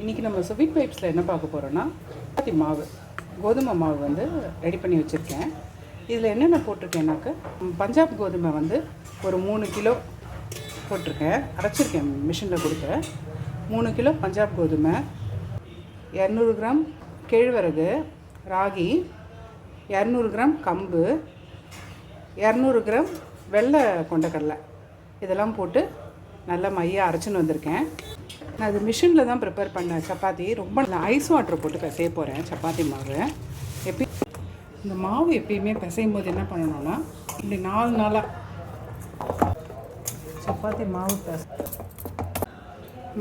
இன்றைக்கி நம்ம ஸ்வீட் வைப்ஸில் என்ன பார்க்க போகிறோன்னா சப்பாத்தி மாவு, கோதுமை மாவு வந்து ரெடி பண்ணி வச்சுருக்கேன். இதில் என்னென்ன போட்டிருக்கேன்னாக்க, பஞ்சாப் கோதுமை வந்து ஒரு 3 கிலோ போட்டிருக்கேன், அரைச்சிருக்கேன் மிஷினில் கொடுத்து. 3 கிலோ பஞ்சாப் கோதுமை, 200 கிராம் கேழ்வரகு, ராகி, 200 கிராம் கம்பு, 200 கிராம் வெள்ளை கொண்டக்கடலை, இதெல்லாம் போட்டு நல்லா மையாக அரைச்சின்னு வந்திருக்கேன். நான் அது மிஷினில் தான் ப்ரிப்பேர் பண்ணேன். சப்பாத்தி ரொம்ப ஐஸ் வாட்டர் போட்டு பிசைய போகிறேன். சப்பாத்தி மாவு இந்த மாவு எப்பயுமே பிசையும் போது என்ன பண்ணணும்னா, இப்படி 4 நாளாக சப்பாத்தி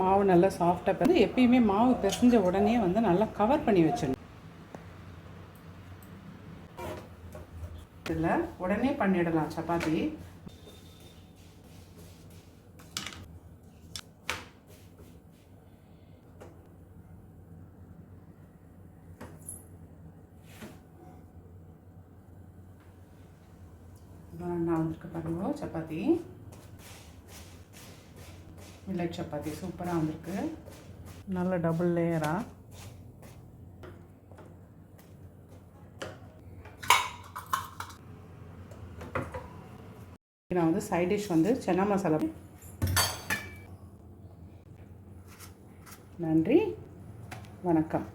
மாவு நல்லா சாஃப்டாக எப்பயுமே மாவு பிசைஞ்ச உடனே வந்து நல்லா கவர் பண்ணி வச்சிடணும். இதில் உடனே பண்ணிடலாம் சப்பாத்தி. நான் வந்துருக்கு பாருங்க, சப்பாத்தி மில்லட் சப்பாத்தி சூப்பராக வந்திருக்கு, நல்ல டபுள் லேயராக. நான் வந்து சைட் டிஷ் வந்து சன்னா மசாலா. நன்றி, வணக்கம்.